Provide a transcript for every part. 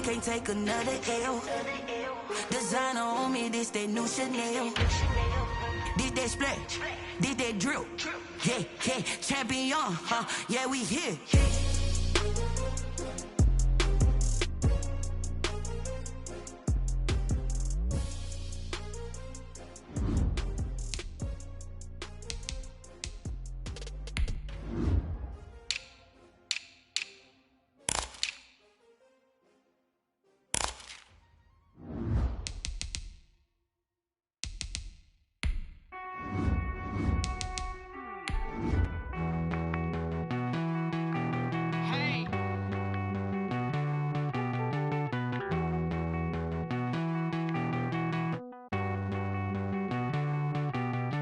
can't take another L. Designer on me, this that new Chanel. Did that splash, did that drill. Yeah, yeah, champion, huh? Yeah, we here.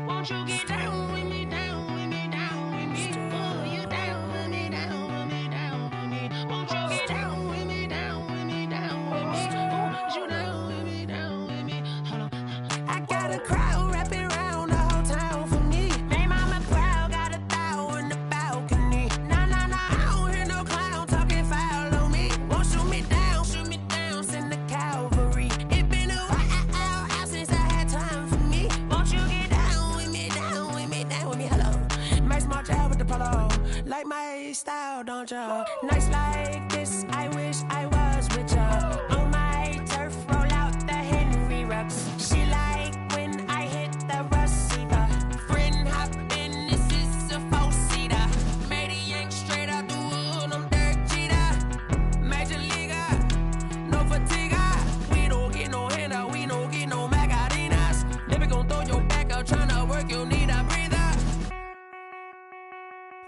Won't you get down with me, down with me, down with me? Oh, you down with me, down with me, down with me. Won't you get down with me, down with me, down with me? Oh, you down with me, down with me? Hold on. I got a crowd wrapping around the whole town for me. They mama crowd got a thou in the balcony. Nah, nah, nah, I don't hear no clown talking foul on me. Won't shoot me down, send the cavalry. It been a while since I had time for me. Won't you get down with me, down with me, down with me? Hello. Nice march out with the polo. Like my style, don't ya? Nice like this, I wish I was with ya. On my turf, roll out the Henry Rux. She like when I hit the receiver. Friend hop in, this is a four-seater. Made a yank straight out the wood, I'm Derek Jeter. Major leaguer, no fatigue. We don't get no handout, we don't get no Macarinas. Never gon' throw your back out, tryna work, you need a breather.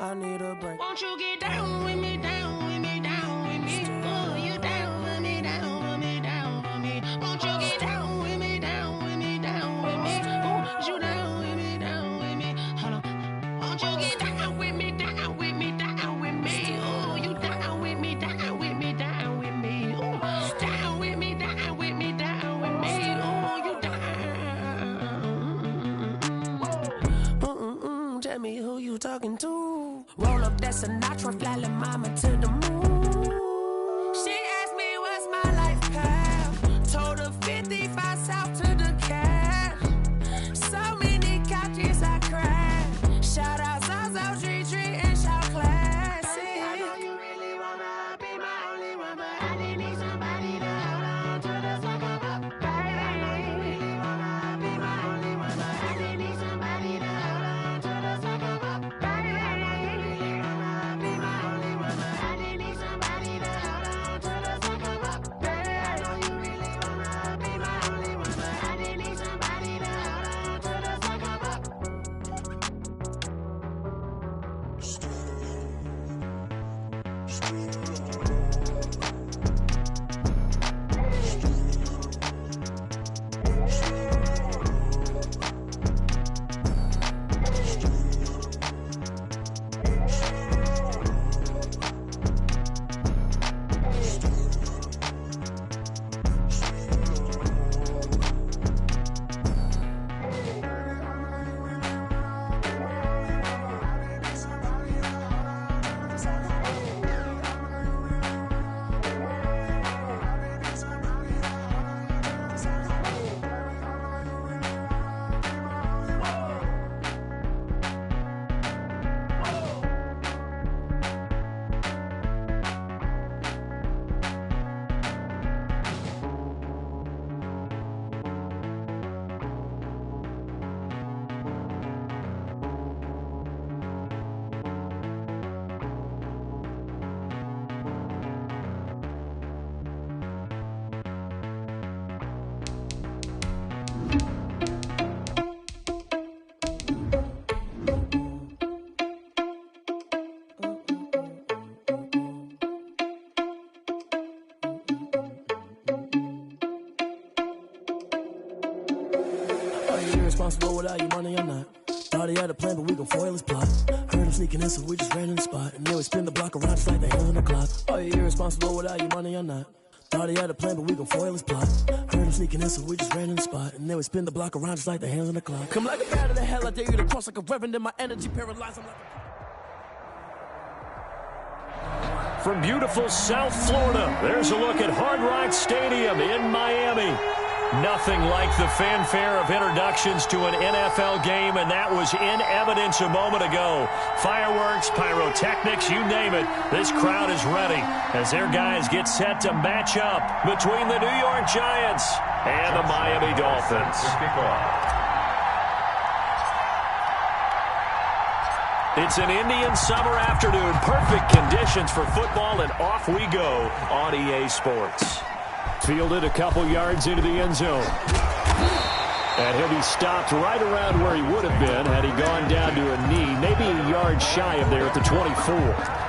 I need a break. Won't you get down with me, down with me, down with me? Oh, you down with me, down with me, down with me? Won't you get down with me, down with me, down with me? Oh, you down with me, down with me? Hold on. Won't you get down with me, down with me, down with me? Oh, you down with me, down with me, down with me? Oh, down with me, down with me, down with me? Oh, you down. Tell me who you talking to. Roll up that Sinatra, fly la mama to the moon. She asked me what's my life path. Told her 55 south to the cash. So many couches I crashed. Shout out Zaza, Tree, and shout classic. I know you really wanna be my only one, but I didn't need somebody to hold on to the sucker up. Baby, I know you really wanna be my only one, but I didn't need somebody to hold on to the sucker up. Baby, I know you really wanna be my only one, but I didn't need somebody to hold on to the sucker up. Baby, I know you really wanna be my only one, but I didn't need somebody to hold on to the sucker up. Irresponsible without you money or not. Thought he had a plan, but we gon' foil his plot. Heard him sneaking in, so we just ran in the spot. And then we spin the block around just like the hands on the clock. Are you irresponsible without you money or not? Thought he had a plan, but we gon' foil his plot. Heard him sneaking in, so we just ran in the spot. And then we spin the block around just like the hands on the clock. Come like a bat of the hell, I dare you to cross like a reverend. And my energy paralyzed, I'm like from beautiful South Florida. There's a look at Hard Rock Stadium in Miami. Nothing like the fanfare of introductions to an NFL game, and that was in evidence a moment ago. Fireworks, pyrotechnics, you name it. This crowd is ready as their guys get set to match up between the New York Giants and the Miami Dolphins. It's an Indian summer afternoon. Perfect conditions for football, and off we go on EA Sports. Fielded a couple yards into the end zone. And he'll be stopped right around where he would have been had he gone down to a knee, maybe a yard shy of there at the 24.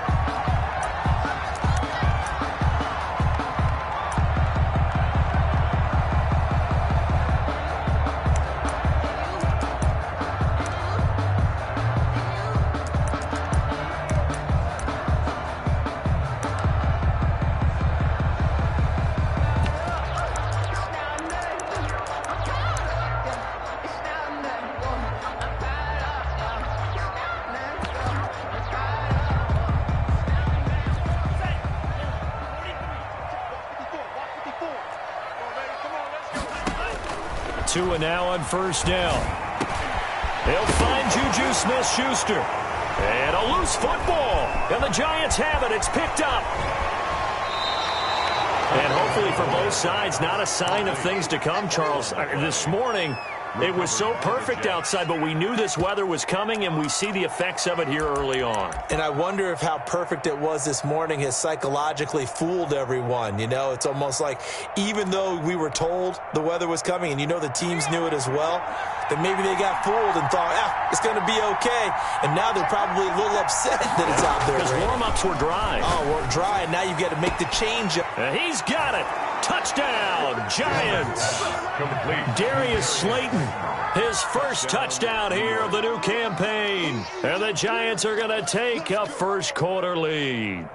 Tua now on first down. He'll find Juju Smith-Schuster. And a loose football. And the Giants have it. It's picked up. And hopefully for both sides, not a sign of things to come, Charles. This morning, it was so perfect outside, but we knew this weather was coming, and we see the effects of it here early on. And I wonder if how perfect it was this morning has psychologically fooled everyone. You know, it's almost like even though we were told the weather was coming, and you know the teams knew it as well, that maybe they got fooled and thought, it's going to be okay. And now they're probably a little upset that it's out there. Because warm-ups were dry. Oh, we're dry, and now you've got to make the change. He's got it. Touchdown, Giants. Complete. Darius Slayton, his first touchdown here of the new campaign. And the Giants are going to take a first-quarter lead.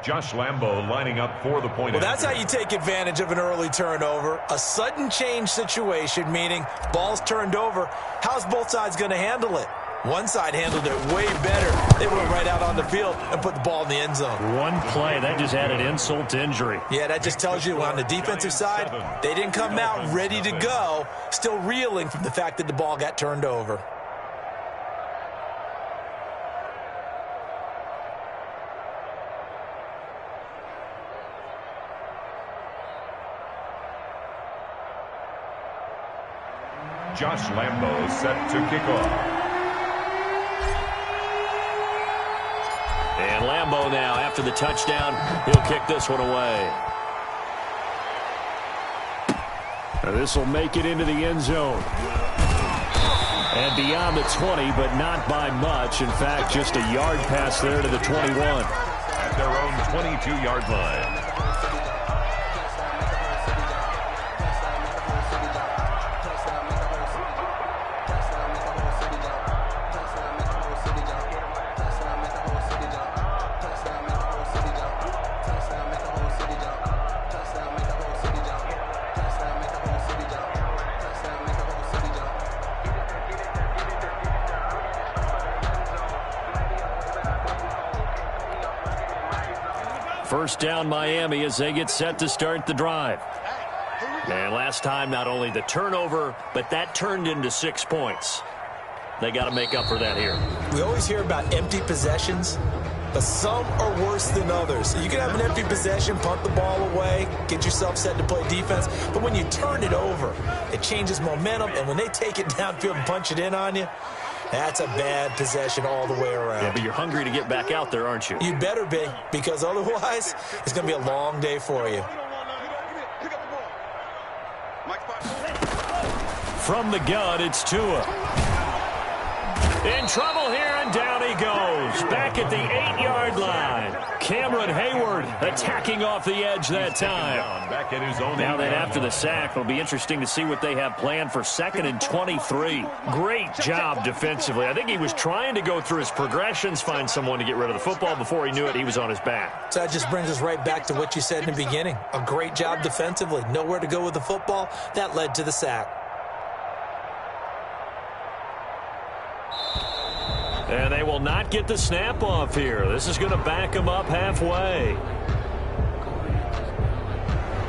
Josh Lambo lining up for the point. Well, that's how you take advantage of an early turnover. A sudden change situation, meaning ball's turned over. How's both sides going to handle it? One side handled it way better. They went right out on the field and put the ball in the end zone. One play, that just added insult to injury. Yeah, that just tells you on the defensive side, they didn't come out ready to go, still reeling from the fact that the ball got turned over. Josh Lambo set to kick off. And Lambo now, after the touchdown, he'll kick this one away. This will make it into the end zone. And beyond the 20, but not by much. In fact, just a yard pass there to the 21. At their own 22-yard line. First down, Miami, as they get set to start the drive. And last time, not only the turnover, but that turned into 6 points. They got to make up for that here. We always hear about empty possessions, but some are worse than others. So you can have an empty possession, punt the ball away, get yourself set to play defense. But when you turn it over, it changes momentum. And when they take it downfield and punch it in on you, that's a bad possession all the way around. Yeah, but you're hungry to get back out there, aren't you? You better be, because otherwise it's going to be a long day for you. From the gun, it's Tua. In trouble here, and down he goes. Back at the 8-yard line. Cameron Hayward attacking off the edge that time. Back at his own. Now then, after the sack, it'll be interesting to see what they have planned for 2nd and 23. Great job defensively. I think he was trying to go through his progressions, find someone to get rid of the football. Before he knew it, he was on his back. So that just brings us right back to what you said in the beginning. A great job defensively. Nowhere to go with the football. That led to the sack. And they will not get the snap off here. This is going to back them up halfway.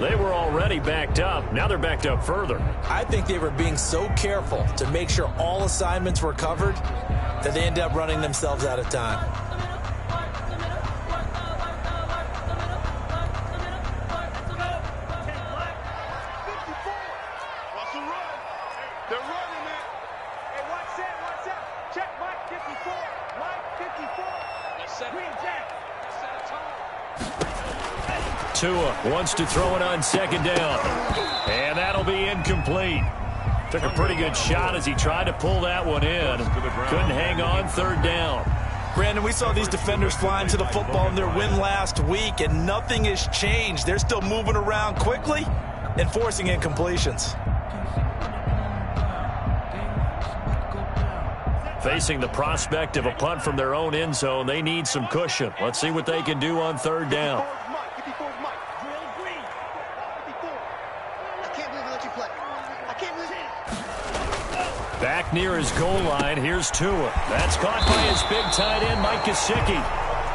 They were already backed up. Now they're backed up further. I think they were being so careful to make sure all assignments were covered that they ended up running themselves out of time. Tua wants to throw it on second down. And that'll be incomplete. Took a pretty good shot as he tried to pull that one in. Couldn't hang on third down. Brandon, we saw these defenders flying to the football in their win last week, and nothing has changed. They're still moving around quickly and forcing incompletions. Facing the prospect of a punt from their own end zone, they need some cushion. Let's see what they can do on third down. Back near his goal line, here's Tua. That's caught by his big tight end, Mike Gesicki.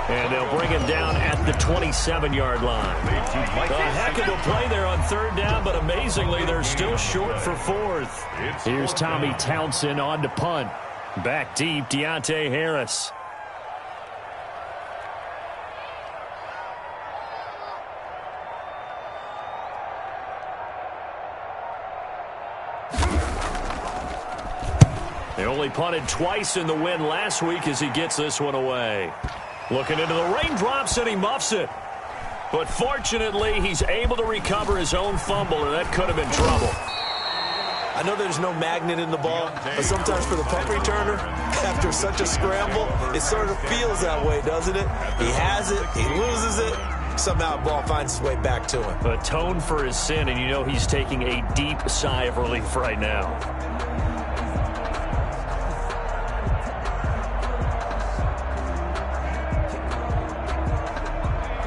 And they'll bring him down at the 27-yard line. A heck of a play there on third down, but amazingly, they're still short for fourth. Here's Tommy Townsend on to punt. Back deep, Deontay Harris. They only punted twice in the win last week as he gets this one away. Looking into the raindrops, and he muffs it. But fortunately, he's able to recover his own fumble, or that could have been trouble. I know there's no magnet in the ball, but sometimes for the punt returner, after such a scramble, it sort of feels that way, doesn't it? He has it, he loses it, somehow the ball finds its way back to him. Atone for his sin, and you know he's taking a deep sigh of relief right now.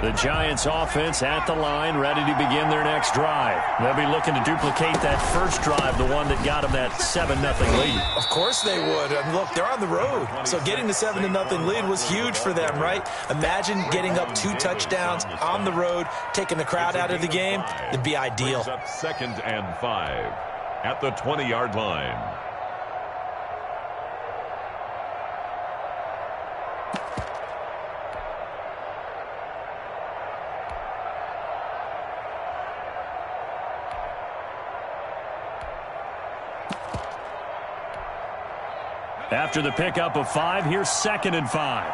The Giants offense at the line, ready to begin their next drive. They'll be looking to duplicate that first drive, the one that got them that 7-0 lead. Of course they would. And look, they're on the road. So getting the 7-0 lead was huge for them, right? Imagine getting up 2 touchdowns on the road, taking the crowd out of the game. It'd be ideal. Up 2nd and 5 at the 20-yard line. After the pickup of 5, here's 2nd and 5.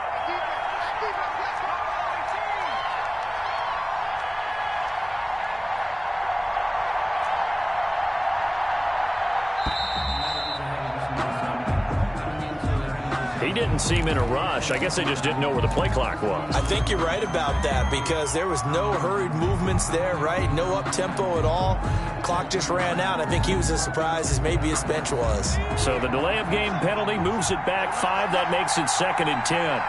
He didn't seem in a rush. I guess they just didn't know where the play clock was. I think you're right about that because there was no hurried movements there, right? No up-tempo at all. Clock just ran out. I think he was as surprised as maybe his bench was. So the delay of game penalty moves it back 5. That makes it 2nd and 10.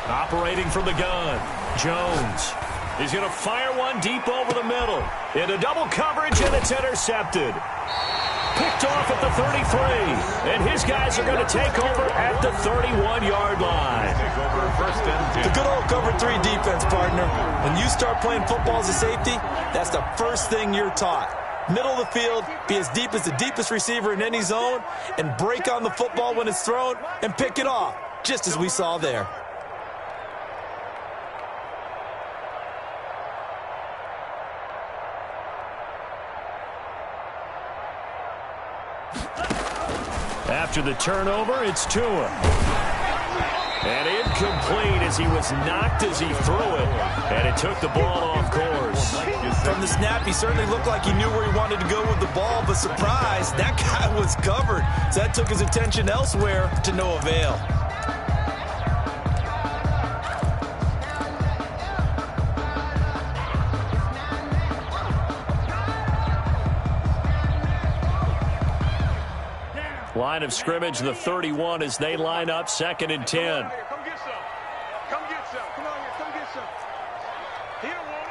Operating from the gun, Jones. He's going to fire one deep over the middle. Into double coverage, and it's intercepted. Picked off at the 33. And his guys are going to take over at the 31-yard line. The good old cover 3 defense, partner. When you start playing football as a safety, that's the first thing you're taught. Middle of the field, be as deep as the deepest receiver in any zone, and break on the football when it's thrown and pick it off, just as we saw there. After the turnover, it's Tua. And incomplete as he was knocked as he threw it. And it took the ball off course. From the snap, he certainly looked like he knew where he wanted to go with the ball, but surprise, that guy was covered. So that took his attention elsewhere to no avail. Line of scrimmage, the 31 as they line up 2nd and 10. Come get some. Come get some. Come on here. Come get some. He don't want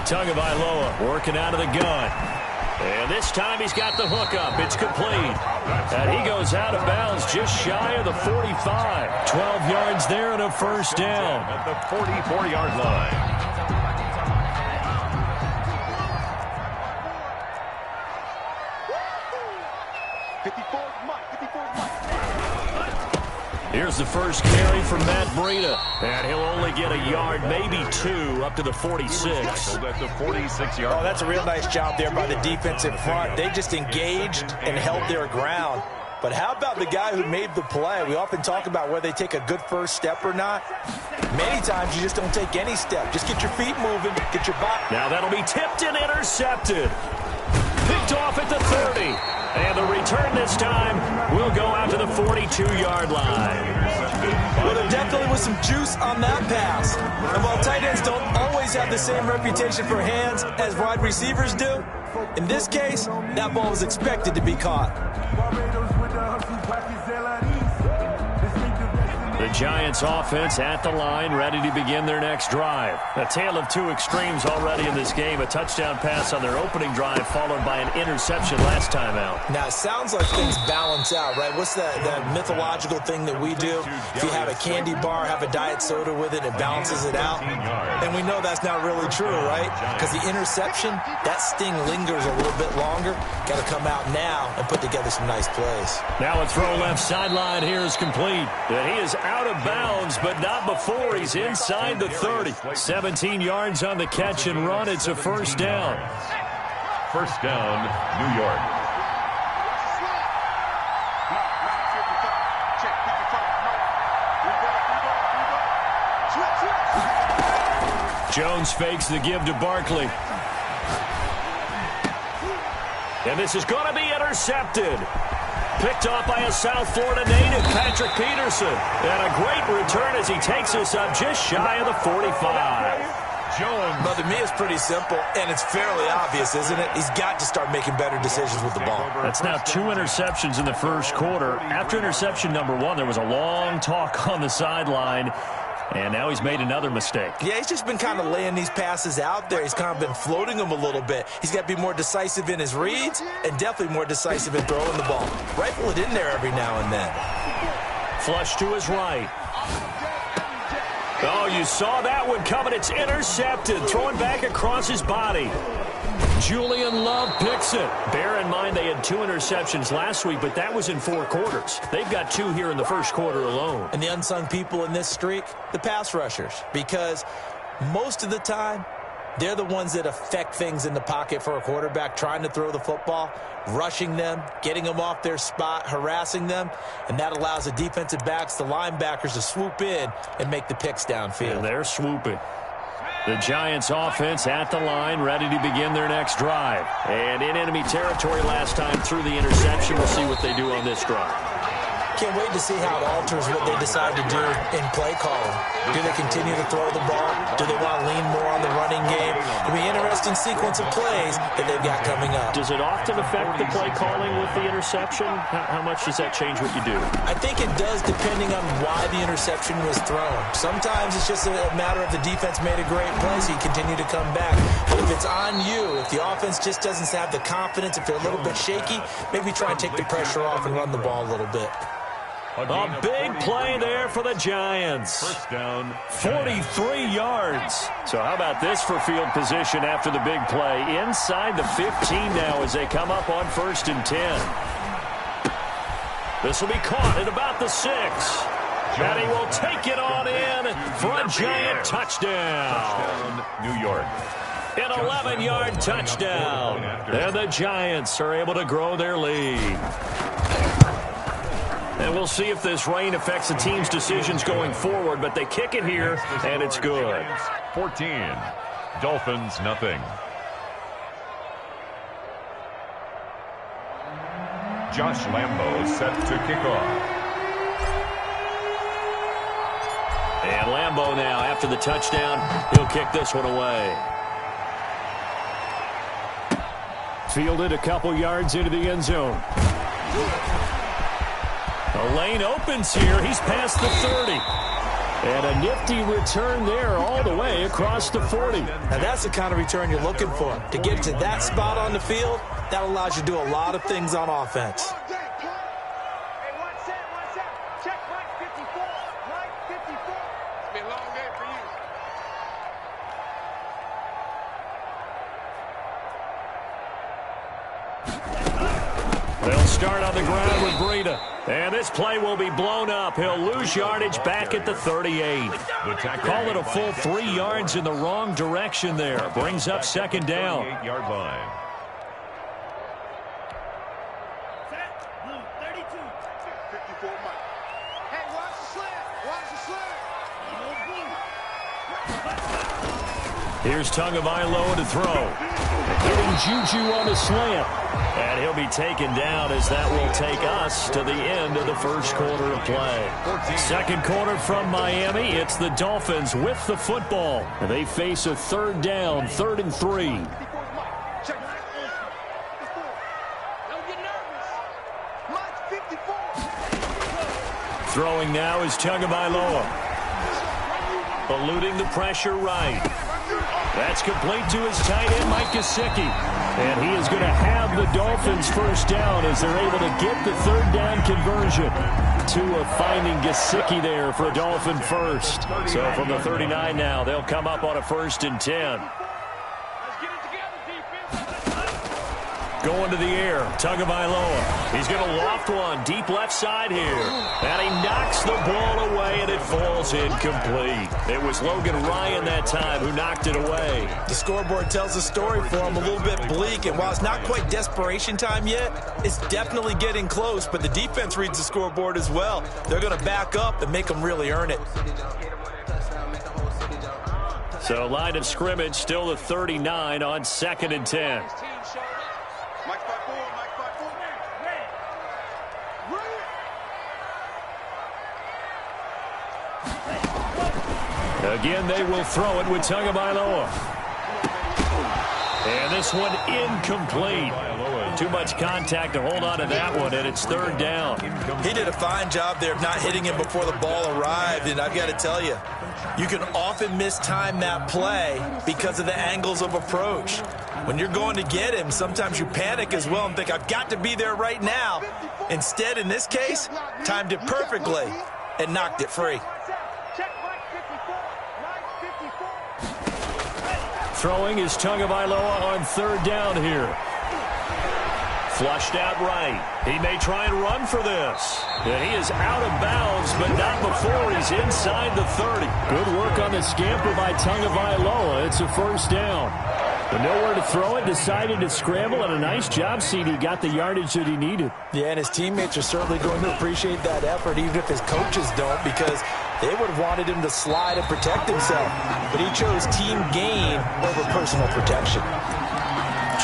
it. Tagovailoa working out of the gun. And this time he's got the hook up. It's complete. And he goes out of bounds just shy of the 45. 12 yards there and a first down. At the 44-yard line. Here's the first carry from Matt Breida. And he'll only get a yard, maybe 2, up to the 46. At the 46-yard. Oh, that's a real nice job there by the defensive front. They just engaged and held their ground. But how about the guy who made the play? We often talk about whether they take a good first step or not. Many times you just don't take any step. Just get your feet moving, get your body. Now that'll be tipped and intercepted. Picked off at the 30. And the return this time will go out to the 42-yard line. Well, there definitely was some juice on that pass. And while tight ends don't always have the same reputation for hands as wide receivers do, in this case, that ball was expected to be caught. The Giants offense at the line, ready to begin their next drive. A tale of two extremes already in this game. A touchdown pass on their opening drive, followed by an interception last time out. Now, it sounds like things balance out, right? What's that mythological thing that we do? If you have a candy bar, have a diet soda with it, it balances it out. And we know that's not really true, right? Because the interception, that sting lingers a little bit longer. Got to come out now and put together some nice plays. Now a throw left sideline here is complete. And he is out of bounds, but not before he's inside the 30. 17 yards on the catch and run. It's a first down. First down, New York. Jones fakes the give to Barkley. And this is going to be intercepted. Picked off by a South Florida native, Patrick Peterson. And a great return as he takes us up just shy of the 45. Jones. But to me, it's pretty simple, and it's fairly obvious, isn't it? He's got to start making better decisions with the ball. That's now 2 interceptions in the first quarter. After interception number 1, there was a long talk on the sideline. And now he's made another mistake. Yeah, he's just been kind of laying these passes out there. He's kind of been floating them a little bit. He's got to be more decisive in his reads and definitely more decisive in throwing the ball. Rifle it in there every now and then. Flush to his right. Oh, you saw that one coming. It's intercepted. Throwing back across his body. Julian Love picks it. Bear in mind they had 2 interceptions last week, but that was in 4 quarters. They've got 2 here in the first quarter alone. And the unsung people in this streak, the pass rushers, because most of the time, they're the ones that affect things in the pocket for a quarterback, trying to throw the football, rushing them, getting them off their spot, harassing them, and that allows the defensive backs, the linebackers, to swoop in and make the picks downfield. And they're swooping. The Giants offense at the line, ready to begin their next drive. And in enemy territory last time through the interception. We'll see what they do on this drive. Can't wait to see how it alters what they decide to do in play calling. Do they continue to throw the ball? Do they want to lean more on the running game? It'll be an interesting sequence of plays that they've got coming up. Does it often affect the play calling with the interception? How much does that change what you do? I think it does, depending on why the interception was thrown. Sometimes it's just a matter of the defense made a great play, so you continue to come back. But if it's on you, if the offense just doesn't have the confidence, if they're a little bit shaky, maybe try and take the pressure off and run the ball a little bit. A big play there for the Giants. First down, 43 yards. So how about this for field position after the big play? Inside the 15 now as they come up on 1st and 10. This will be caught at about the 6. And he will take it on in for a Giant touchdown. New York. An 11-yard touchdown. And the Giants are able to grow their lead. And we'll see if this rain affects the team's decisions going forward, but they kick it here, and it's good. 14. Dolphins, nothing. Josh Lambo set to kick off. And Lambo now, after the touchdown, he'll kick this one away. Fielded a couple yards into the end zone. The lane opens here. He's past the 30. And a nifty return there all the way across the 40. Now that's the kind of return you're looking for. To get to that spot on the field, that allows you to do a lot of things on offense. They'll start on the ground with Breida. And this play will be blown up. He'll lose yardage back at the 38. Call it a full 3 yards in the wrong direction there. Brings up second down. 38-yard line. Here's Tagovailoa to throw. Getting Juju on the slant. And he'll be taken down as that will take us to the end of the first quarter of play. Second quarter from Miami. It's the Dolphins with the football. And they face a third down, 3rd and 3. Throwing now is Tagovailoa. Eluding the pressure right. That's complete to his tight end, Mike Gesicki. And he is going to have the Dolphins first down as they're able to get the third down conversion. Tua finding Gesicki there for a Dolphin first. So from the 39 now, they'll come up on a 1st and 10. Going to the air, Tagovailoa. He's going to loft one deep left side here. And he knocks the ball away, and it falls incomplete. It was Logan Ryan that time who knocked it away. The scoreboard tells a story for him, a little bit bleak. And while it's not quite desperation time yet, it's definitely getting close. But the defense reads the scoreboard as well. They're going to back up and make them really earn it. So line of scrimmage still the 39 on 2nd and 10. Again, they will throw it with Tagovailoa. And this one incomplete. Too much contact to hold on to that one, and it's 3rd down. He did a fine job there of not hitting him before the ball arrived, and I've got to tell you, you can often mistime that play because of the angles of approach. When you're going to get him, sometimes you panic as well and think, I've got to be there right now. Instead, in this case, timed it perfectly and knocked it free. Throwing is Tagovailoa on 3rd down here. Flushed out right. He may try and run for this. And he is out of bounds, but not before he's inside the 30. Good work on the scamper by Tagovailoa. It's a 1st down. But nowhere to throw it, decided to scramble, and a nice job, CD. Got the yardage that he needed. Yeah, and his teammates are certainly going to appreciate that effort, even if his coaches don't, because they would have wanted him to slide and protect himself. But he chose team gain over personal protection.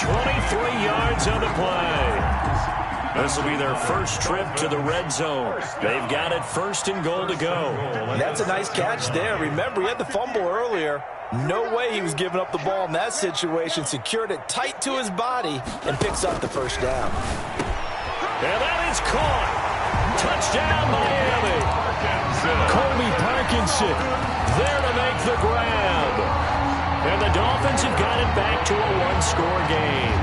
23 yards on the play. This will be their first trip to the red zone. They've got it 1st and goal to go. And that's a nice catch there. Remember, he had the fumble earlier. No way he was giving up the ball in that situation. Secured it tight to his body and picks up the 1st down. And that is caught. Touchdown, Miami. Colby Parkinson there to make the grab. And the Dolphins have got it back to a 1-score game.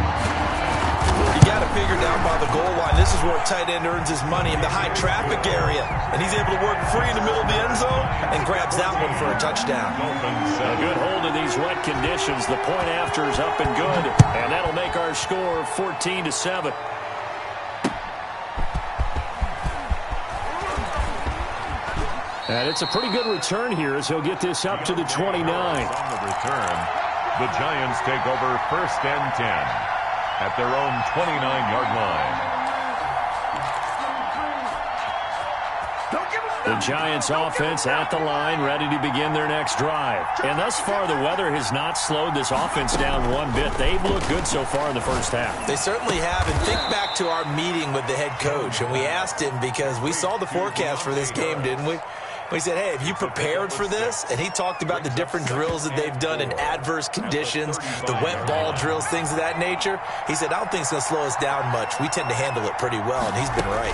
You got to figure down by the goal line. This is where a tight end earns his money, in the high traffic area. And he's able to work free in the middle of the end zone and grabs that one for a touchdown. A good hold in these wet conditions. The point after is up and good. And that'll make our score 14-7. And it's a pretty good return here as he'll get this up to the 29. On the return, the Giants take over 1st and 10 at their own 29-yard line. The Giants offense at the line, ready to begin their next drive. And thus far, the weather has not slowed this offense down one bit. They've looked good so far in the first half. They certainly have. And think back to our meeting with the head coach. And we asked him, because we saw the forecast for this game, didn't we? He said, hey, have you prepared for this? And he talked about the different drills that they've done in adverse conditions, the wet ball drills, things of that nature. He said, I don't think it's going to slow us down much. We tend to handle it pretty well, and he's been right.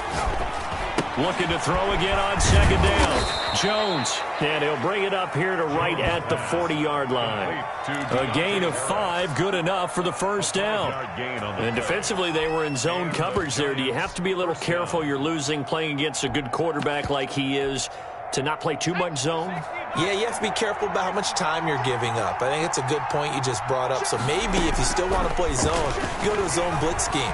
Looking to throw again on second down. Jones, and he'll bring it up here to right at the 40-yard line. A gain of 5, good enough for the first down. And defensively, they were in zone coverage there. Do you have to be a little careful you're losing playing against a good quarterback like he is to not play too much zone? Yeah, you have to be careful about how much time you're giving up. I think it's a good point you just brought up. So maybe if you still want to play zone, you go to a zone blitz scheme.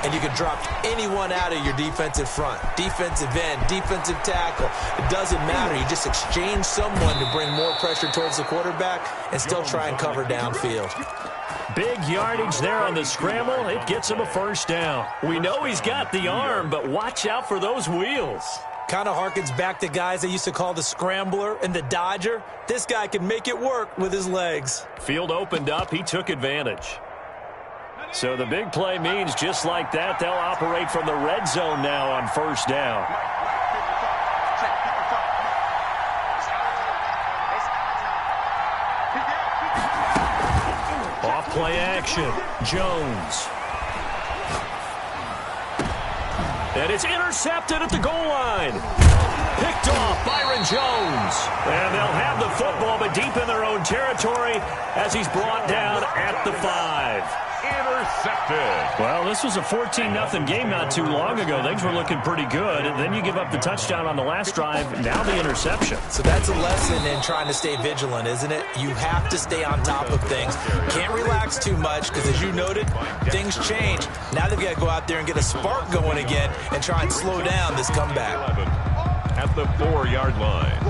And you can drop anyone out of your defensive front, defensive end, defensive tackle. It doesn't matter. You just exchange someone to bring more pressure towards the quarterback and still try and cover downfield. Big yardage there on the scramble. It gets him a first down. We know he's got the arm, but watch out for those wheels. Kind of harkens back to guys they used to call the scrambler and the dodger. This guy can make it work with his legs. Field opened up. He took advantage. So the big play means just like that, they'll operate from the red zone now on first down. Off play action. Jones. And it's intercepted at the goal line. Picked off Byron Jones. And they'll have the football, but deep in their own territory as he's brought down at the 5. Intercepted. Well, this was a 14-0 game not too long ago. Things were looking pretty good. And then you give up the touchdown on the last drive. Now the interception. So that's a lesson in trying to stay vigilant, isn't it? You have to stay on top of things. Can't relax too much because, as you noted, things change. Now they've got to go out there and get a spark going again and try and slow down this comeback. At the 4-yard line.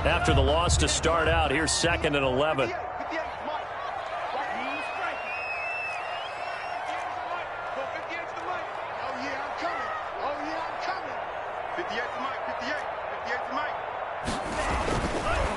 After the loss to start out, here's 2nd and 11.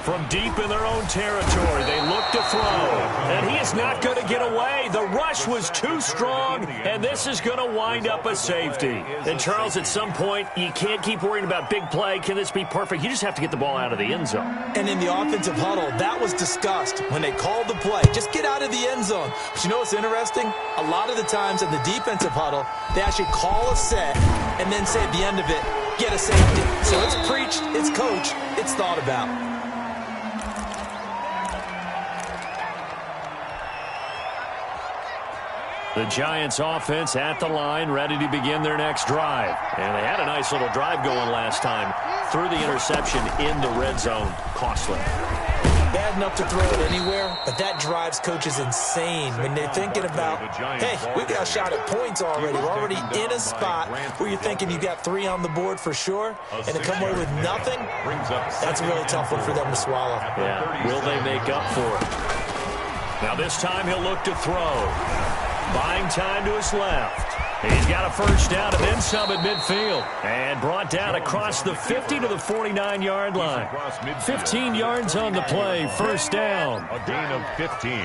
From deep in their own territory, they look to throw. And he is not going to get away. The rush was too strong, and this is going to wind up a safety. And, Charles, at some point, you can't keep worrying about big play. Can this be perfect? You just have to get the ball out of the end zone. And in the offensive huddle, that was discussed when they called the play. Just get out of the end zone. But you know what's interesting? A lot of the times in the defensive huddle, they actually call a set and then say at the end of it, get a safety. So it's preached, it's coached, it's thought about. The Giants offense at the line, ready to begin their next drive. And they had a nice little drive going last time. Threw the interception in the red zone. Costly. Bad enough to throw it anywhere, but that drives coaches insane when they're thinking about, hey, we got a shot at points already. We're already in a spot where you're thinking you got 3 on the board for sure, and to come away with nothing, that's a really tough one for them to swallow. Yeah, will they make up for it? Now this time he'll look to throw. Buying time to his left. He's got a first down and then some at midfield. And brought down across the 50 to the 49-yard line. 15 yards on the play. First down. A gain of 15.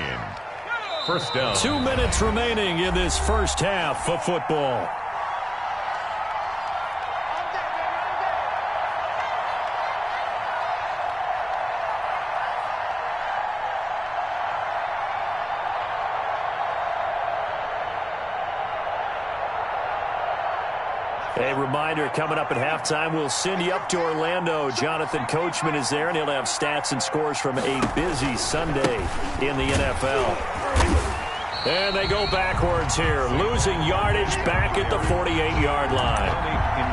First down. 2 minutes remaining in this first half of football. A reminder, coming up at halftime, we'll send you up to Orlando. Jonathan Coachman is there, and he'll have stats and scores from a busy Sunday in the NFL. And they go backwards here, losing yardage back at the 48-yard line.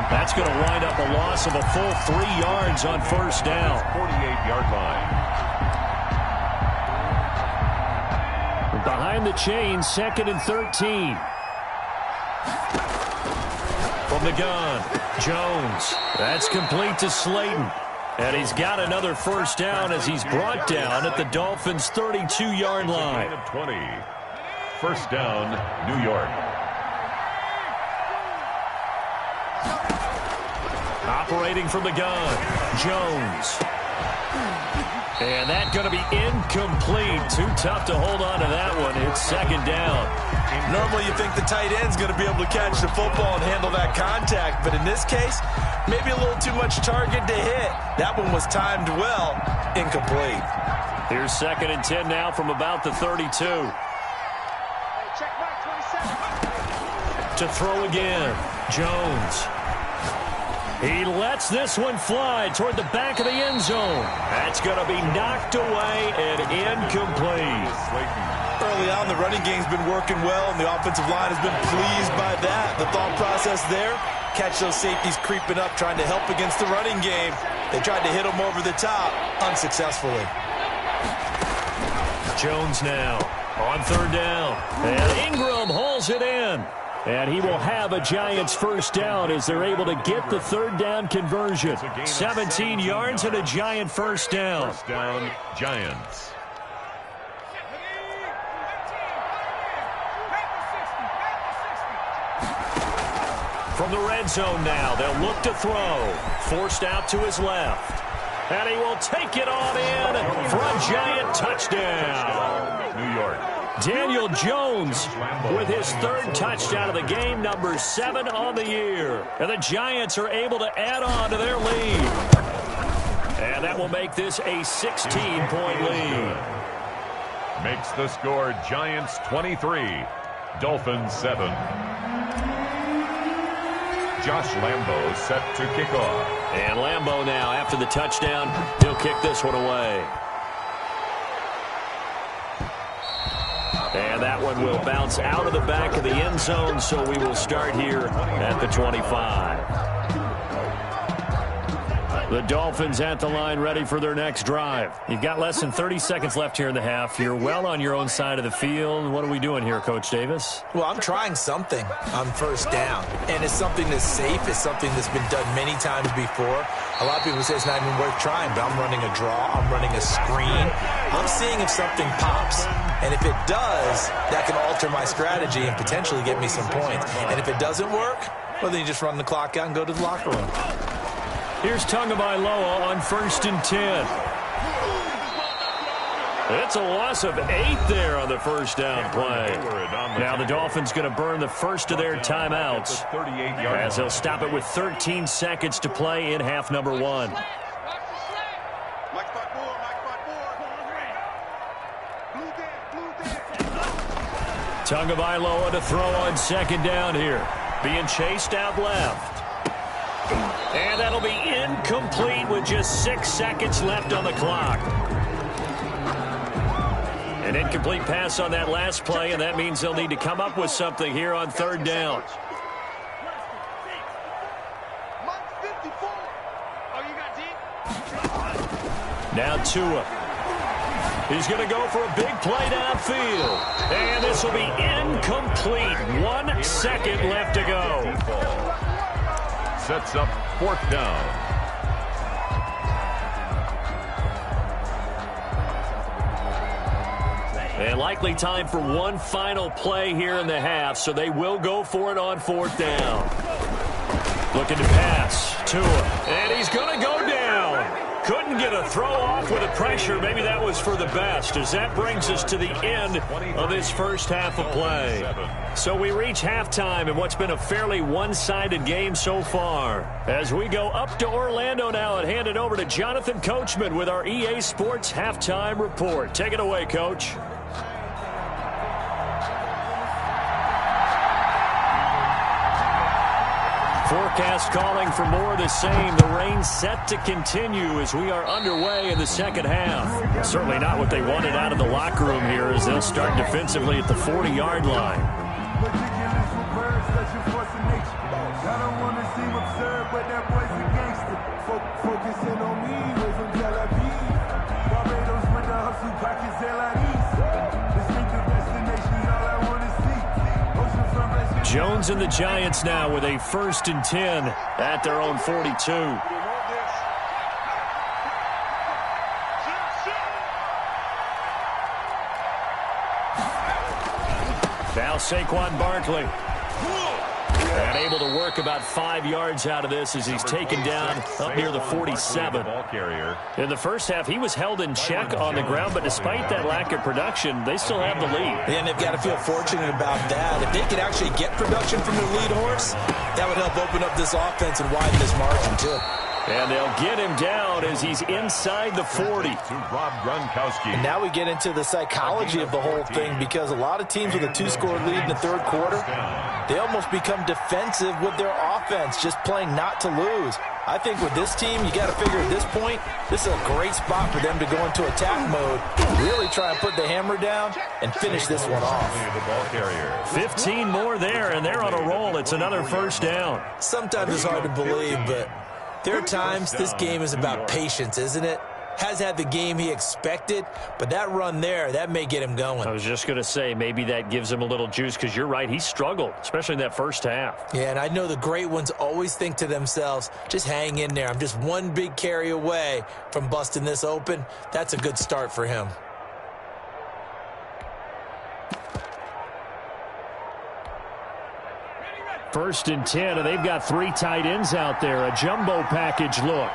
That's going to wind up a loss of a full 3 yards on first down. 48-yard line. Behind the chain, 2nd and 13. From the gun, Jones. That's complete to Slayton. And he's got another first down as he's brought down at the Dolphins' 32-yard line. 20. First down, New York. Operating from the gun, Jones. And that's going to be incomplete. Too tough to hold on to that one. It's 2nd down. Normally you think the tight end's going to be able to catch the football and handle that contact, but in this case, maybe a little too much target to hit. That one was timed well, incomplete. Here's 2nd and 10 now from about the 32. Check back 27. To throw again, Jones. He lets this one fly toward the back of the end zone. That's going to be knocked away and incomplete. Early on, the running game's been working well, and the offensive line has been pleased by that. The thought process there, catch those safeties creeping up, trying to help against the running game. They tried to hit them over the top, unsuccessfully. Jones now on 3rd down. And Ingram hauls it in. And he will have a Giants first down as they're able to get the 3rd down conversion. 17 yards and a Giant first down. First down, Giants. From the red zone now, they'll look to throw. Forced out to his left. And he will take it on in for a Giant touchdown. New York. Daniel Jones with his 3rd touchdown of the game, number 7 on the year. And the Giants are able to add on to their lead. And that will make this a 16-point lead. Makes the score Giants 23, Dolphins 7. Josh Lambo set to kick off. And Lambo now, after the touchdown, he'll kick this one away. And that one will bounce out of the back of the end zone, so we will start here at the 25. The Dolphins at the line, ready for their next drive. You've got less than 30 seconds left here in the half. You're well on your own side of the field. What are we doing here, Coach Davis? Well, I'm trying something on first down, and it's something that's safe. It's something that's been done many times before. A lot of people say it's not even worth trying, but I'm running a draw. I'm running a screen. I'm seeing if something pops, and if it does, that can alter my strategy and potentially get me some points. And if it doesn't work, well, then you just run the clock out and go to the locker room. Here's Tagovailoa on 1st and 10. It's a loss of 8 there on the first down play. Now the Dolphins going to burn the first of their timeouts as they'll stop it with 13 seconds to play in half number 1. Tagovailoa to throw on 2nd down here. Being chased out left. And that'll be incomplete with just 6 seconds left on the clock. An incomplete pass on that last play, and that means they'll need to come up with something here on 3rd down. Now Tua. He's going to go for a big play downfield. And this will be incomplete. 1 second left to go. Sets up 4th down. And likely time for one final play here in the half, so they will go for it on 4th down. Looking to pass. Tua. And he's going to go down. Couldn't get a throw off with the pressure. Maybe that was for the best, as that brings us to the end of this first half of play. So we reach halftime in what's been a fairly one-sided game so far. As we go up to Orlando now and hand it over to Jonathan Coachman with our EA Sports Halftime Report. Take it away, Coach. Forecast calling for more of the same. The rain set to continue as we are underway in the second half. Certainly not what they wanted out of the locker room here as they'll start defensively at the 40-yard line. Jones and the Giants now with a 1st and 10 at their own 42. Now Saquon Barkley. And able to work about 5 yards out of this as he's taken down up near the 47. In the first half, he was held in check on the ground, but despite that lack of production, they still have the lead. And they've got to feel fortunate about that. If they can actually get production from their lead horse, that would help open up this offense and widen this margin, too. And they'll get him down as he's inside the 40. And now we get into the psychology of the whole thing, because a lot of teams with a 2-score lead in the third quarter, they almost become defensive with their offense, just playing not to lose. I think with this team, you got to figure at this point, this is a great spot for them to go into attack mode, really try and put the hammer down and finish this one off. 15 more there, and they're on a roll. It's another first down. Sometimes it's hard to believe, but there are times this game is about patience, isn't it? Has had the game he expected, but that run there, that may get him going. I was just going to say, maybe that gives him a little juice, because you're right, he struggled, especially in that first half. Yeah, and I know the great ones always think to themselves, just hang in there. I'm just one big carry away from busting this open. That's a good start for him. First and 10, and they've got 3 tight ends out there. A jumbo package look.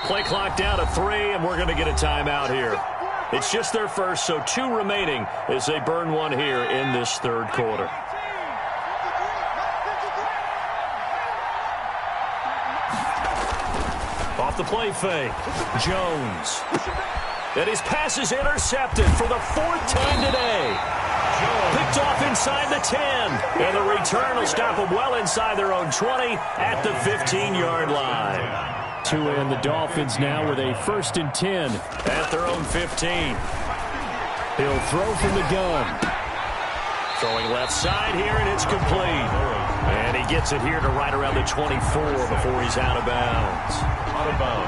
Play clock down to 3, and we're going to get a timeout here. It's just their first, so 2 remaining as they burn one here in this third quarter. Off the play fake. Jones. And his pass is intercepted for the 4th time today. Picked off inside the 10. And the return will stop them well inside their own 20 at the 15-yard line. Tua and the Dolphins now with a 1st and 10 at their own 15. He'll throw from the gun. Throwing left side here, and it's complete. And he gets it here to right around the 24 before he's out of bounds.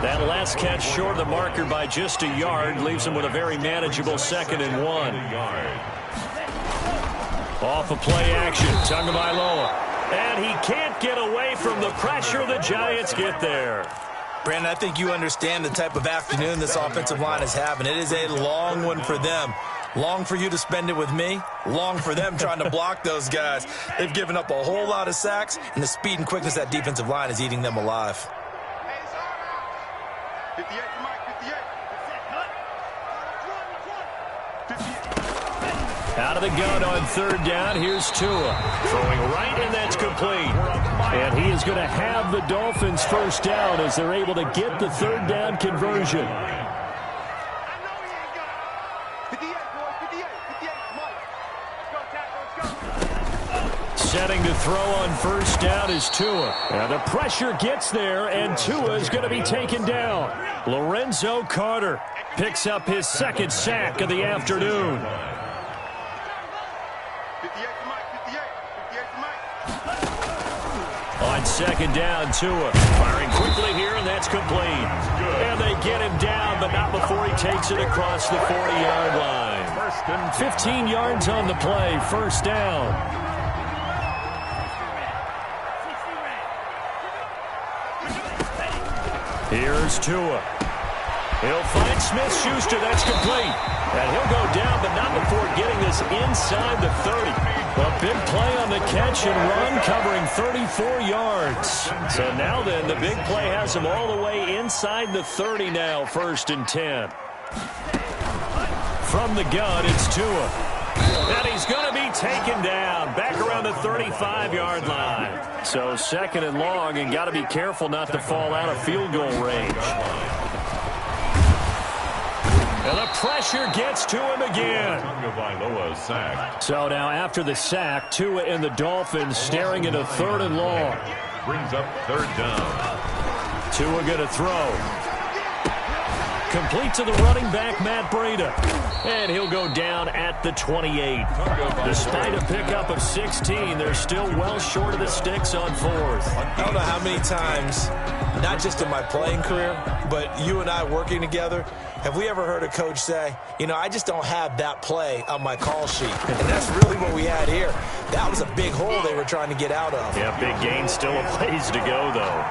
That last catch short of the marker by just a yard leaves him with a very manageable 2nd and 1. Off of play action, Tagovailoa. And he can't get away from the pressure. The Giants get there. Brandon, I think you understand the type of afternoon this offensive line is having. It is a long one for them. Long for you to spend it with me. Long for them trying to block those guys. They've given up a whole lot of sacks, and the speed and quickness of that defensive line is eating them alive. 58 to Mike, 58. Out of the gun on 3rd down. Here's Tua. Throwing right, and that's complete. And he is going to have the Dolphins 1st down as they're able to get the 3rd down conversion. Setting to throw on 1st down is Tua. And the pressure gets there, and Tua is going to be taken down. Lorenzo Carter picks up his 2nd sack of the afternoon. 58 to Mike, 58 to Mike. On 2nd down, Tua firing quickly here, and that's complete. And they get him down, but not before he takes it across the 40-yard line. 15 yards on the play, 1st down. Here's Tua. He'll find Smith-Schuster. That's complete. And he'll go down, but not before getting this inside the 30. A big play on the catch and run, covering 34 yards. So now then, the big play has him all the way inside the 30 now, 1st and 10. From the gun, it's Tua. And he's going to be taken down back around the 35-yard line. So 2nd and long, and got to be careful not to fall out of field goal range. And the pressure gets to him again. So now after the sack, Tua and the Dolphins staring at a 3rd and long. Brings up 3rd down. Tua going to throw. Complete to the running back, Matt Breida. And he'll go down at the 28. Despite a pickup of 16, they're still well short of the sticks on 4th. I don't know how many times, not just in my playing career, but you and I working together, have we ever heard a coach say, you know, I just don't have that play on my call sheet. And that's really what we had here. That was a big hole they were trying to get out of. Yeah, big gain, still a ways to go, though.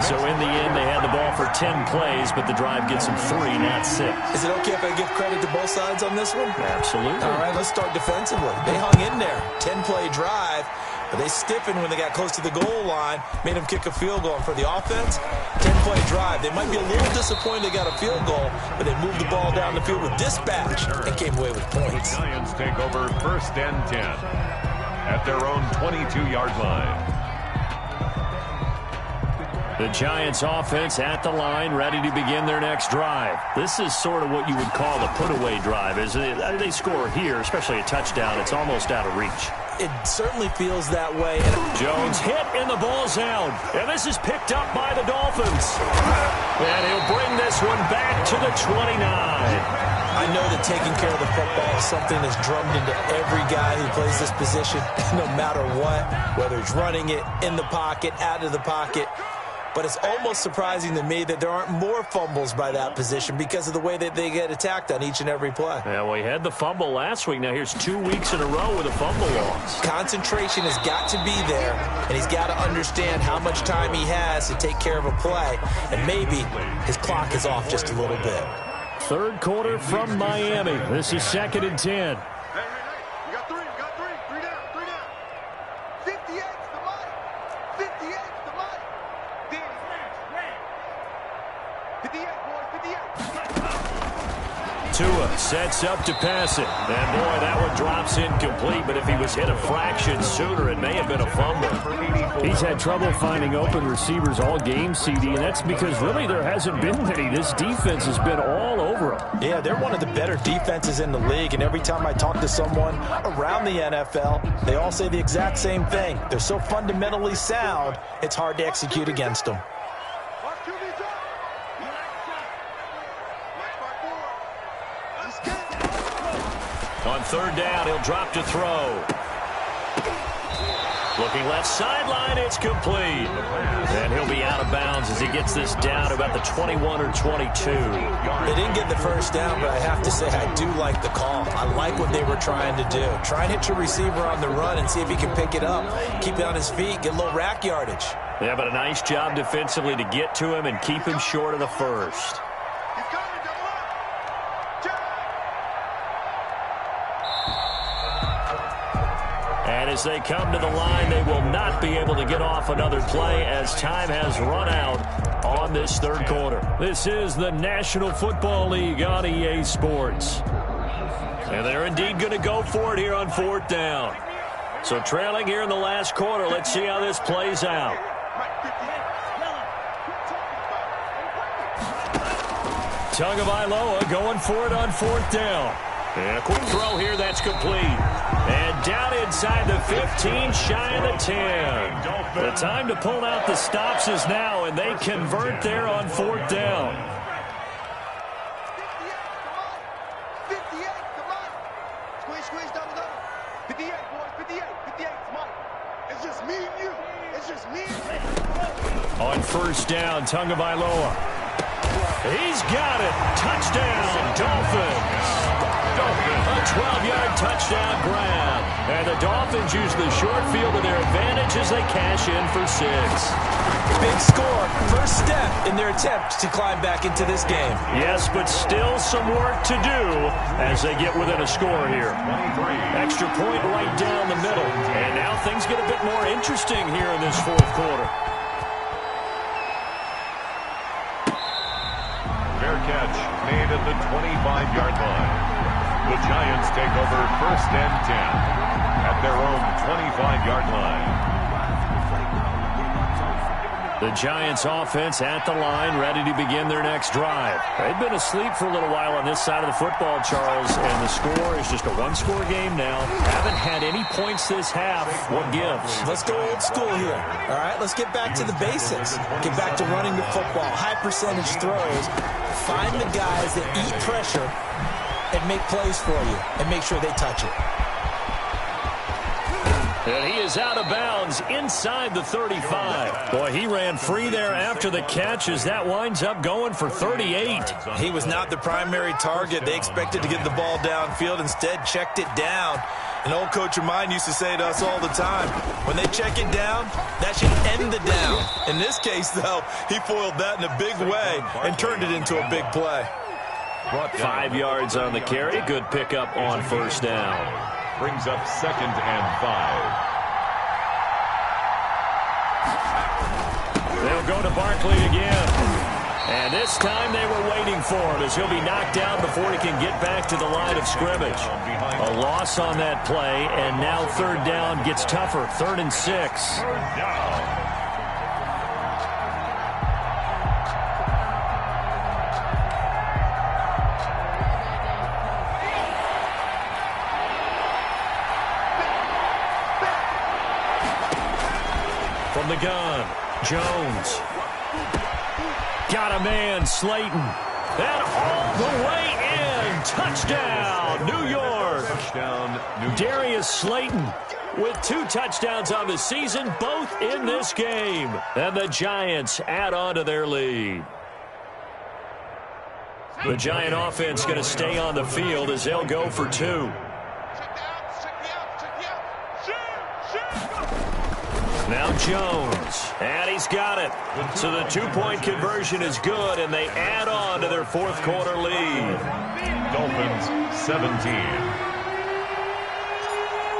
So in the end, they had the ball for 10 plays, but the drive gets them 3, not 6. Is it okay if I give credit to both sides on this one? Absolutely. All right, let's start defensively. They hung in there. 10-play drive. But they stiffened when they got close to the goal line, made them kick a field goal. And for the offense, 10-play drive. They might be a little disappointed they got a field goal, but they moved the ball down the field with dispatch and came away with points. The Giants take over 1st and 10 at their own 22-yard line. The Giants offense at the line, ready to begin their next drive. This is sort of what you would call a put-away drive, isn't it? They score here, especially a touchdown. It's almost out of reach. It certainly feels that way. Jones hit and the ball's out. And this is picked up by the Dolphins. And he'll bring this one back to the 29. I know that taking care of the football is something that's drummed into every guy who plays this position, no matter what, whether he's running it, in the pocket, out of the pocket. But it's almost surprising to me that there aren't more fumbles by that position because of the way that they get attacked on each and every play. Yeah, well, he had the fumble last week. Now here's 2 weeks in a row with a fumble loss. Concentration has got to be there, and he's got to understand how much time he has to take care of a play, and maybe his clock is off just a little bit. Third quarter from Miami. This is 2nd and 10. Hey. You got three down. 58 to the money. 58 to the money. Danny, 58, boys, 58. Tua sets up to pass it. And, boy, that one drops incomplete. But if he was hit a fraction sooner, it may have been a fumble. He's had trouble finding open receivers all game, CD, and that's because really there hasn't been many. This defense has been all over him. Yeah, they're one of the better defenses in the league, and every time I talk to someone around the NFL, they all say the exact same thing. They're so fundamentally sound, it's hard to execute against them. On 3rd down, he'll drop to throw. Looking left sideline, it's complete. And he'll be out of bounds as he gets this down to about the 21 or 22. They didn't get the first down, but I have to say I do like the call. I like what they were trying to do. Try and hit your receiver on the run and see if he can pick it up. Keep it on his feet, get a little rack yardage. Yeah, but a nice job defensively to get to him and keep him short of the first. And as they come to the line, they will not be able to get off another play as time has run out on this third quarter. This is the National Football League on EA Sports. And they're indeed going to go for it here on 4th down. So trailing here in the last quarter, let's see how this plays out. Tagovailoa going for it on 4th down. And a quick throw here, that's complete. And down inside the 15, shy of the 10. The time to pull out the stops is now, and they convert there on 4th down. 58 to money. Squeeze, double. 58, boys, 58 to money. It's just me and you. On 1st down, Tagovailoa. He's got it. Touchdown, Dolphins. A 12-yard touchdown grab. And the Dolphins use the short field to their advantage as they cash in for 6. Big score. First step in their attempt to climb back into this game. Yes, but still some work to do as they get within a score here. Extra point right down the middle. And now things get a bit more interesting here in this 4th quarter. Fair catch made at the 25-yard line. The Giants take over 1st and 10 at their own 25-yard line. The Giants offense at the line, ready to begin their next drive. They've been asleep for a little while on this side of the football, Charles, and the score is just a one-score game now. Haven't had any points this half. What gives? Let's go old school here. All right, let's get back to the basics. Get back to running the football, high percentage throws. Find the guys that eat pressure and make plays for you and make sure they touch it. And he is out of bounds inside the 35. Boy, he ran free there after the catch as that winds up going for 38. He was not the primary target. They expected to get the ball downfield. Instead, checked it down. An old coach of mine used to say to us all the time, when they check it down, that should end the down. In this case, though, he foiled that in a big way and turned it into a big play. 5 yards on the carry. Good pickup on 1st down. Brings up 2nd and 5. go to Barkley again. And this time they were waiting for him as he'll be knocked down before he can get back to the line of scrimmage. A loss on that play, and now third down gets tougher. 3rd and 6. Third down. From the gun, Jones. Got a man, Slayton. And all the way in. Touchdown, New York. Touchdown, New York. Darius Slayton with 2 touchdowns on the season, both in this game. And the Giants add on to their lead. The Giant offense going to stay on the field as they'll go for 2. Now Jones, and he's got it. So the 2-point conversion is good, and they add on to their 4th quarter lead. Dolphins 17.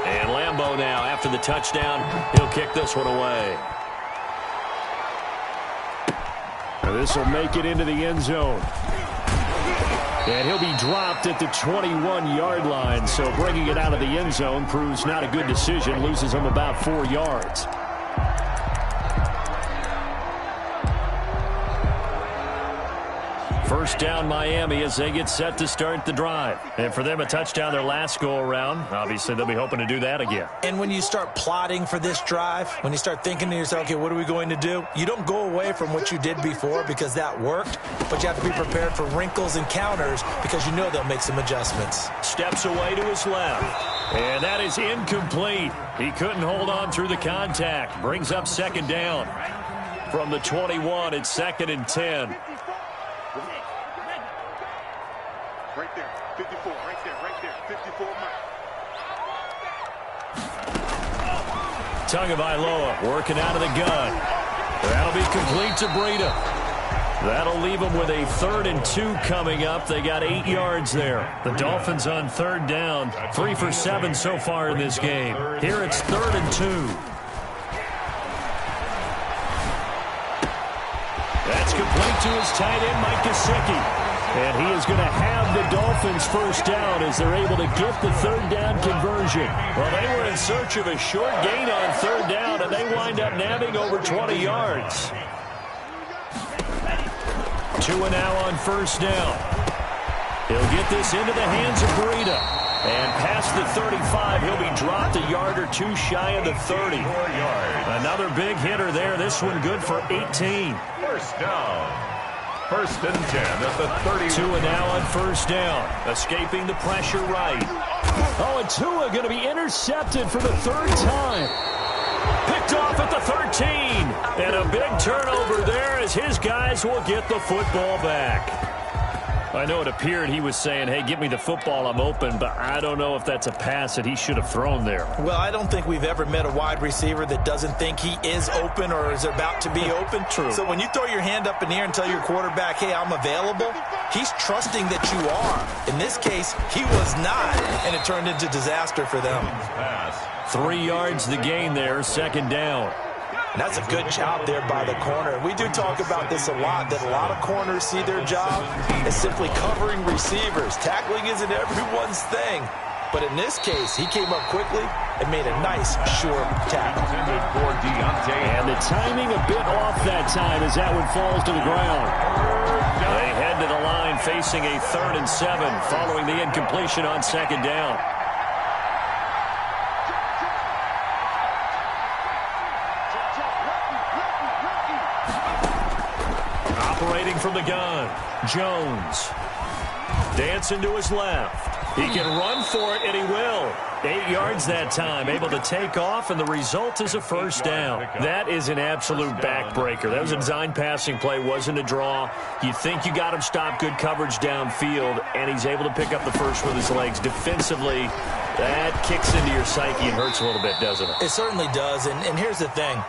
And Lambeau now, after the touchdown, he'll kick this one away. Now this will make it into the end zone. And he'll be dropped at the 21-yard line, so bringing it out of the end zone proves not a good decision, loses him about 4 yards. First down Miami as they get set to start the drive. And for them, a touchdown their last go-around. Obviously, they'll be hoping to do that again. And when you start plotting for this drive, when you start thinking to yourself, okay, what are we going to do? You don't go away from what you did before because that worked, but you have to be prepared for wrinkles and counters because you know they'll make some adjustments. Steps away to his left. And that is incomplete. He couldn't hold on through the contact. Brings up 2nd down. From the 21, it's 2nd and 10. Right there, 54, right there, 54 miles. Tagovailoa working out of the gun. That'll be complete to Breida. That'll leave them with a 3rd and 2 coming up. They got 8 yards there. The Dolphins on 3rd down. 3 for 7 so far in this game. Here it's 3rd and 2. That's complete to his tight end, Mike Gesicki. And he is going to have the Dolphins first down as they're able to get the 3rd down conversion. Well, they were in search of a short gain on 3rd down, and they wind up nabbing over 20 yards. Tua now on first down. He'll get this into the hands of Breida. And past the 35, he'll be dropped a yard or 2 shy of the 30. Another big hitter there. This one good for 18. First down. 1st and 10 at the 30. Tua now on first down, escaping the pressure right. Oh, and Tua going to be intercepted for the 3rd time. Picked off at the 13. And a big turnover there as his guys will get the football back. I know it appeared he was saying, hey, give me the football, I'm open, but I don't know if that's a pass that he should have thrown there. Well, I don't think we've ever met a wide receiver that doesn't think he is open or is about to be open. True. So when you throw your hand up in the air and tell your quarterback, hey, I'm available, he's trusting that you are. In this case, he was not, and it turned into disaster for them. 3 yards the gain there, 2nd down. And that's a good job there by the corner. We do talk about this a lot, that a lot of corners see their job as simply covering receivers. Tackling isn't everyone's thing. But in this case, he came up quickly and made a nice, short tackle. And the timing a bit off that time as that one falls to the ground. They head to the line facing a 3rd and 7 following the incompletion on 2nd down. Operating from the gun, Jones. Dancing to his left. He can run for it, and he will. 8 yards that time, able to take off, and the result is a first down. That is an absolute backbreaker. That was a design passing play, wasn't a draw. You think you got him stopped, good coverage downfield, and he's able to pick up the first with his legs. Defensively, that kicks into your psyche and hurts a little bit, doesn't it? It certainly does, and here's the thing.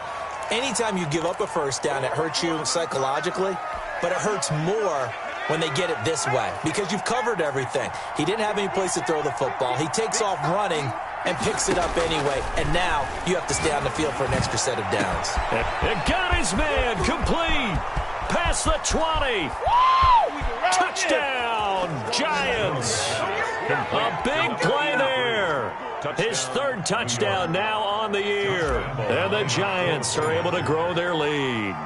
Anytime you give up a first down, it hurts you psychologically, but it hurts more when they get it this way because you've covered everything. He didn't have any place to throw the football. He takes off running, and picks it up anyway. And now you have to stay on the field for an extra set of downs. It got his man complete. Past the 20. Touchdown, Giants. A big play there. His third touchdown now on the year. And the Giants are able to grow their lead.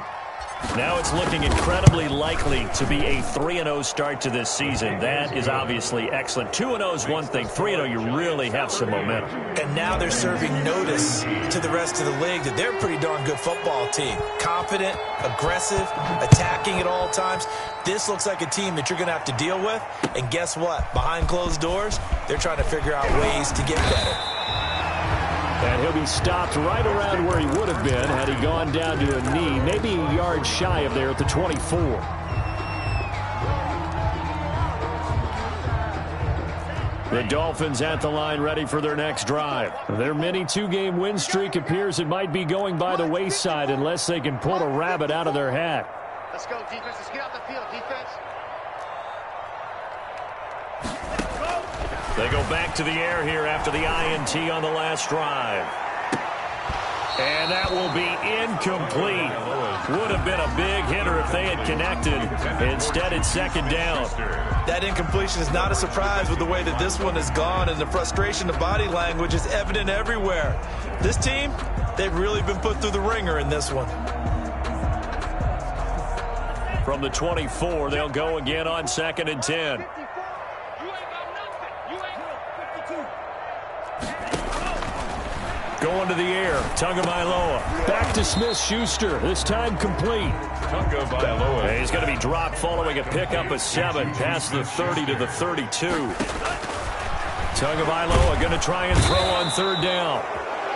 Now it's looking incredibly likely to be a 3-0 start to this season. That is obviously excellent. 2-0 is one thing. 3-0, you really have some momentum. And now they're serving notice to the rest of the league that they're a pretty darn good football team. Confident, aggressive, attacking at all times. This looks like a team that you're going to have to deal with. And guess what? Behind closed doors, they're trying to figure out ways to get better. And he'll be stopped right around where he would have been had he gone down to a knee, maybe a yard shy of there at the 24. The Dolphins at the line ready for their next drive. Their mini two-game win streak appears it might be going by the wayside unless they can pull a rabbit out of their hat. Let's go, defense. Let's get out the field, defense. They go back to the air here after the INT on the last drive. And that will be incomplete. Would have been a big hitter if they had connected. Instead, it's second down. That incompletion is not a surprise with the way that this one has gone, and the frustration, the body language is evident everywhere. This team, they've really been put through the ringer in this one. From the 24, they'll go again on 2nd and 10. Going to the air, Tagovailoa. Back to Smith-Schuster, this time complete. Tagovailoa. He's going to be dropped following a pickup of 7, past the 30 to the 32. Tagovailoa going to try and throw on 3rd down.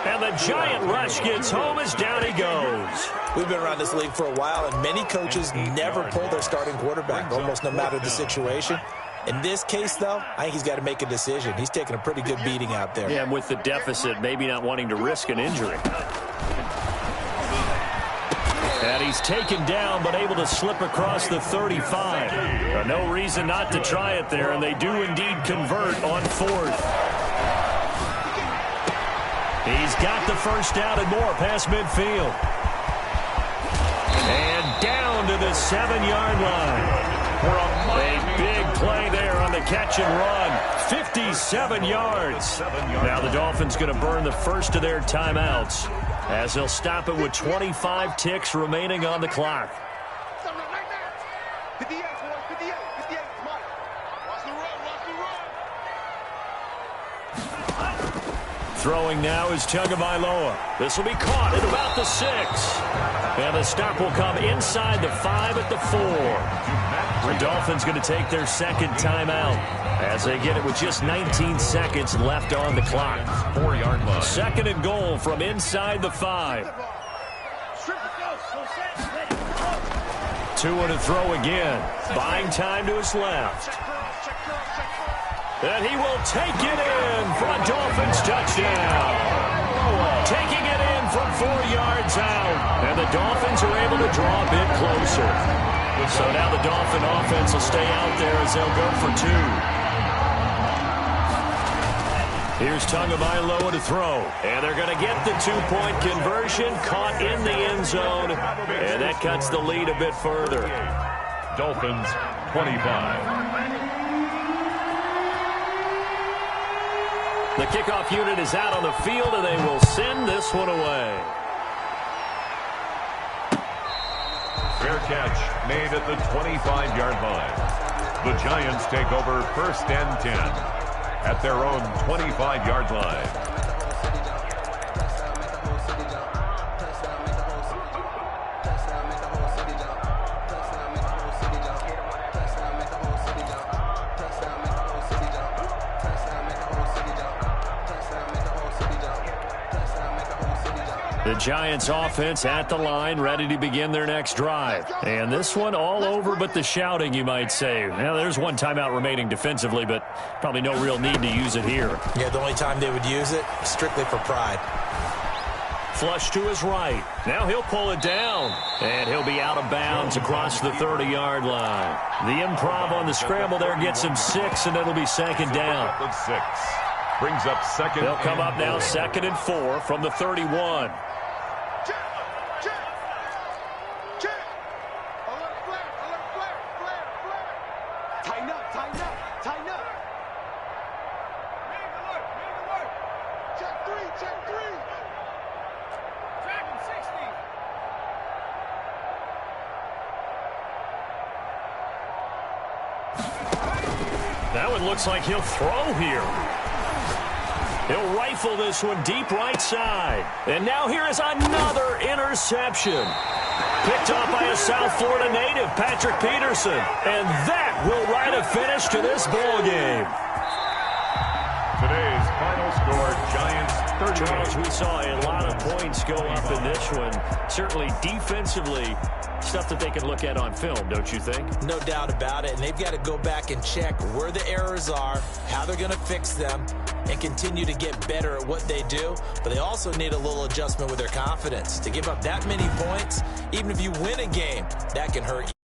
And the giant rush gets home as down he goes. We've been around this league for a while, and many coaches never pull their starting quarterback, almost no matter the situation. In this case, though, I think he's got to make a decision. He's taking a pretty good beating out there. Yeah, and with the deficit, maybe not wanting to risk an injury. And he's taken down, but able to slip across the 35. No reason not to try it there, and they do indeed convert on 4th. He's got the first down and more past midfield. And down to the 7-yard line. A big play there on the catch and run. 57 yards. Now the Dolphins going to burn the first of their timeouts as they'll stop it with 25 ticks remaining on the clock. 58, boys, 58, 58, Mike. Watch the run, watch the run. Throwing now is Tagovailoa. This will be caught at about the 6. And the stop will come inside the 5 at the 4. The Dolphins going to take their second timeout as they get it with just 19 seconds left on the clock. 4-yard line. 2nd and goal from inside the 5. 2 to throw again. Buying time to his left. And he will take it in for a Dolphins touchdown. Taking it in from 4 yards out. And the Dolphins are able to draw a bit closer. So now the Dolphin offense will stay out there as they'll go for 2. Here's Tagovailoa to throw. And they're going to get the 2-point conversion. Caught in the end zone. And that cuts the lead a bit further. Dolphins 25. The kickoff unit is out on the field, and they will send this one away. Fair catch made at the 25-yard line. The Giants take over 1st and 10 at their own 25-yard line. The Giants offense at the line, ready to begin their next drive. And this one all over but the shouting, you might say. Now, there's one timeout remaining defensively, but probably no real need to use it here. Yeah, the only time they would use it, strictly for pride. Flush to his right. Now he'll pull it down. And he'll be out of bounds across the 30-yard line. The improv on the scramble there gets him 6, and it'll be 2nd down. 6. Brings up second. They'll come up now 2nd and 4 from the 31. That one looks like he'll throw here. He'll rifle this one deep right side. And now here is another interception. Picked up by a South Florida native, Patrick Peterson. And that will write a finish to this ball game. Today's final score, Giants 38. Charles, we saw a lot of points go up in this one. Certainly defensively, stuff that they can look at on film, don't you think? No doubt about it. And they've got to go back and check where the errors are, how they're going to fix them, and continue to get better at what they do. But they also need a little adjustment with their confidence. To give up that many points, even if you win a game, that can hurt you.